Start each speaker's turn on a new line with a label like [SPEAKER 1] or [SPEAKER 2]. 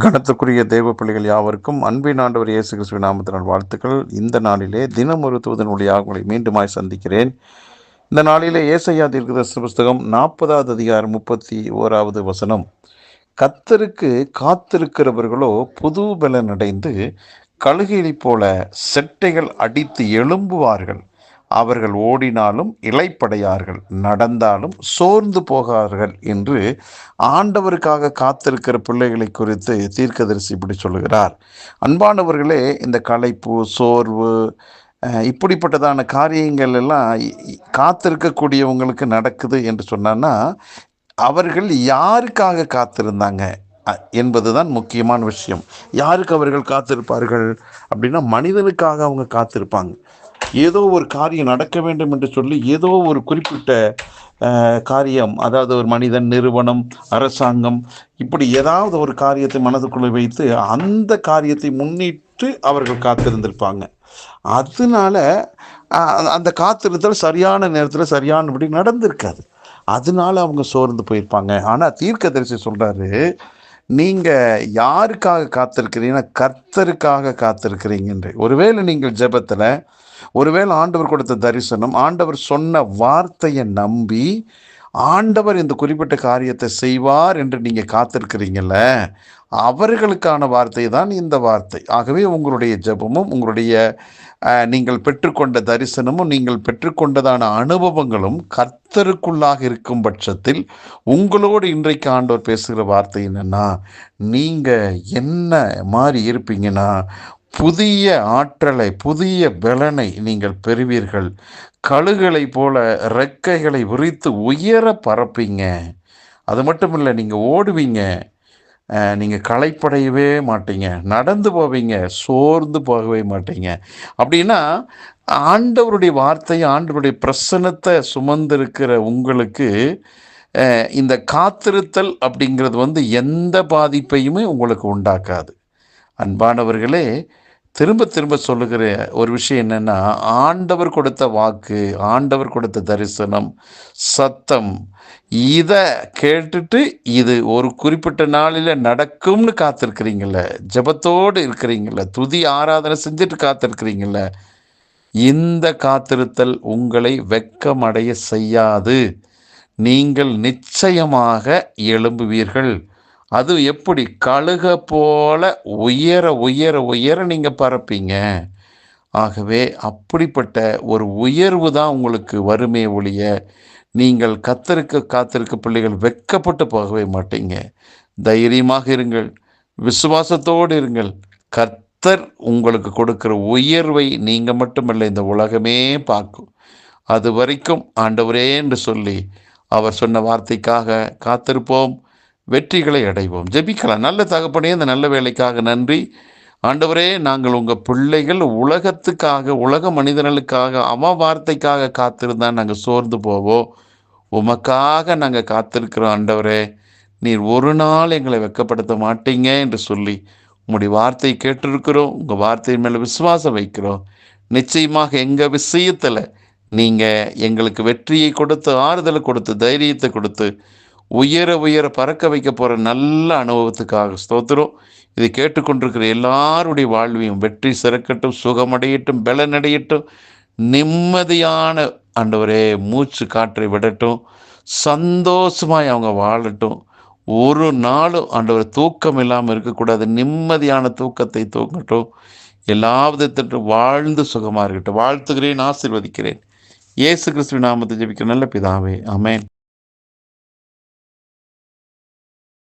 [SPEAKER 1] கனத்துக்குரிய தேவ பிள்ளைகள் யாவருக்கும் அன்பின் ஆண்டவர் இயேசு கிறிஸ்துவின் நாமத்தினால் வாழ்த்துக்கள். இந்த நாளிலே தினம் ஒரு தூதன் வழியாக உங்களை மீண்டுமாய் சந்திக்கிறேன். இந்த நாளிலே ஏசாயா தீர்க்கதரிசன புஸ்தகம் 40வது அதிகாரம் 31வது வசனம். கர்த்தருக்கு காத்திருக்கிறவர்களோ புது பலன் அடைந்து கழுகையைப் போல செட்டைகள் அடித்து எழும்புவார்கள். அவர்கள் ஓடினாலும் இளைப்படையார்கள், நடந்தாலும் சோர்ந்து போகார்கள் என்று ஆண்டவருக்காக காத்திருக்கிற பிள்ளைகளை குறித்து தீர்க்கதரிசி இப்படி சொல்லுகிறார். அன்பானவர்களே, இந்த களைப்பு, சோர்வு, இப்படிப்பட்டதான காரியங்கள் எல்லாம் காத்திருக்கக்கூடியவங்களுக்கு நடக்குது என்று சொன்னா, அவர்கள் யாருக்காக காத்திருந்தாங்க என்பதுதான் முக்கியமான விஷயம். யாருக்கு அவர்கள் காத்திருப்பார்கள் அப்படின்னா, மனிதனுக்காக அவங்க காத்திருப்பாங்க. ஏதோ ஒரு காரியம் நடக்க வேண்டும் என்று சொல்லி ஏதோ ஒரு குறிப்பிட்ட காரியம், அதாவது ஒரு மனிதன், நிறுவனம், அரசாங்கம், இப்படி ஏதாவது ஒரு காரியத்தை மனதுக்குள்ளே வைத்து அந்த காரியத்தை முன்னிட்டு அவர்கள் காத்திருந்திருப்பாங்க. அதனால அந்த காத்திருத்தல் சரியான நேரத்தில் சரியானபடி நடந்திருக்காது. அதனால அவங்க சோர்ந்து போயிருப்பாங்க. ஆனால் தீர்க்கதரிசி சொல்றாரு, நீங்க யாருக்காக காத்திருக்கிறீங்கன்னா கர்த்தருக்காக காத்திருக்கிறீங்க. ஒருவேளை நீங்கள் ஜெபத்துல, ஒருவேளை ஆண்டவர் கொடுத்த தரிசனம், ஆண்டவர் சொன்ன வார்த்தையை நம்பி ஆண்டவர் இந்த குறிப்பிட்ட காரியத்தை செய்வார் என்று நீங்க காத்திருக்கிறீங்கல்ல, அவர்களுக்கான வார்த்தை தான் இந்த வார்த்தை. ஆகவே உங்களுடைய ஜெபமும், உங்களுடைய நீங்கள் பெற்றுக்கொண்ட தரிசனமும், நீங்கள் பெற்றுக்கொண்டதான அனுபவங்களும் கர்த்தருக்குள்ளாக இருக்கும் பட்சத்தில் உங்களோடு இன்றைக்கு ஆண்டவர் பேசுகிற வார்த்தை என்னன்னா, நீங்க என்ன மாதிரி இருப்பீங்கன்னா, புதிய ஆற்றலை, புதிய பலனை நீங்கள் பெறுவீர்கள். கழுகுகளை போல ரெக்கைகளை விரித்து உயர பறப்பீங்க. அது மட்டும் இல்லை, நீங்கள் ஓடுவீங்க, நீங்கள் களைப்படையவே மாட்டீங்க, நடந்து போவீங்க, சோர்ந்து போகவே மாட்டீங்க. அப்படின்னா ஆண்டவருடைய வார்த்தை, ஆண்டவருடைய பிரசன்னத்தை சுமந்திருக்கிற உங்களுக்கு இந்த காத்திருத்தல் அப்படிங்கிறது எந்த பாதிப்பையுமே உங்களுக்கு உண்டாக்காது. அன்பானவர்களே, திரும்ப திரும்ப சொல்லுகிற ஒரு விஷயம் என்னன்னா, ஆண்டவர் கொடுத்த வாக்கு, ஆண்டவர் கொடுத்த தரிசனம், சத்தம், இதை கேட்டுட்டு இது ஒரு குறிப்பிட்ட நாளில் நடக்கும்னு காத்திருக்கிறீங்கள, ஜெபத்தோடு இருக்கிறீங்கள, துதி ஆராதனை செஞ்சுட்டு காத்திருக்கிறீங்கள, இந்த காத்திருத்தல் உங்களை வெட்கமடைய செய்யாது. நீங்கள் நிச்சயமாக எழும்புவீர்கள். அது எப்படி? கழுக போல உயர உயர உயர நீங்கள் பறப்பீங்க. ஆகவே அப்படிப்பட்ட ஒரு உயர்வு தான் உங்களுக்கு வருமே ஒழிய, நீங்கள் காத்திருக்க பிள்ளைகள் வெட்கப்பட்டு போகவே மாட்டீங்க. தைரியமாக இருங்கள், விசுவாசத்தோடு இருங்கள். கர்த்தர் உங்களுக்கு கொடுக்கிற உயர்வை நீங்கள் மட்டுமல்ல, இந்த உலகமே பார்க்கும். அது வரைக்கும் ஆண்டவரே என்று சொல்லி அவர் சொன்ன வார்த்தைக்காக காத்திருப்போம், வெற்றிகளை அடைவோம். ஜெபிக்கலாம். நல்ல தகப்பனே, இந்த நல்ல வேலைக்காக நன்றி. ஆண்டவரே, நாங்கள் உங்கள் பிள்ளைகள், உலகத்துக்காக, உலக மனிதர்களுக்காக, அவன் வார்த்தைக்காக காத்திருந்தா நாங்கள் சோர்ந்து போவோம். உமக்காக நாங்கள் காத்திருக்கிறோம். ஆண்டவரே, நீர் ஒரு நாள் எங்களை வெட்கப்படுத்த மாட்டீங்க என்று சொல்லி உங்களுடைய வார்த்தையை கேட்டிருக்கிறோம். உங்கள் வார்த்தையின் மேலே விசுவாசம் வைக்கிறோம். நிச்சயமாக எங்கள் விஷயத்தில் நீங்கள் எங்களுக்கு வெற்றியை கொடுத்து, ஆறுதலை கொடுத்து, தைரியத்தை கொடுத்து, உயர உயர பறக்க வைக்க போகிற நல்ல அனுபவத்துக்காக ஸ்தோத்திரம். இதை கேட்டுக்கொண்டிருக்கிற எல்லாருடைய வாழ்வையும் வெற்றி சிறக்கட்டும், சுகமடையட்டும், பலனடையட்டும், நிம்மதியான ஆண்டவரே மூச்சு காற்றை விடட்டும், சந்தோஷமாய் அவங்க வாழட்டும். ஒரு நாளும் ஆண்டவர் தூக்கம் இல்லாமல் இருக்கக்கூடாது, நிம்மதியான தூக்கத்தை தூங்கட்டும். எல்லா விதத்திலும் வாழ்ந்து சுகமாக இருக்கட்டும். வாழ்த்துகிறேன், ஆசீர்வதிக்கிறேன். இயேசு கிறிஸ்துவின் நாமத்தை ஜெபிக்கிற நல்ல பிதாவே, ஆமென்.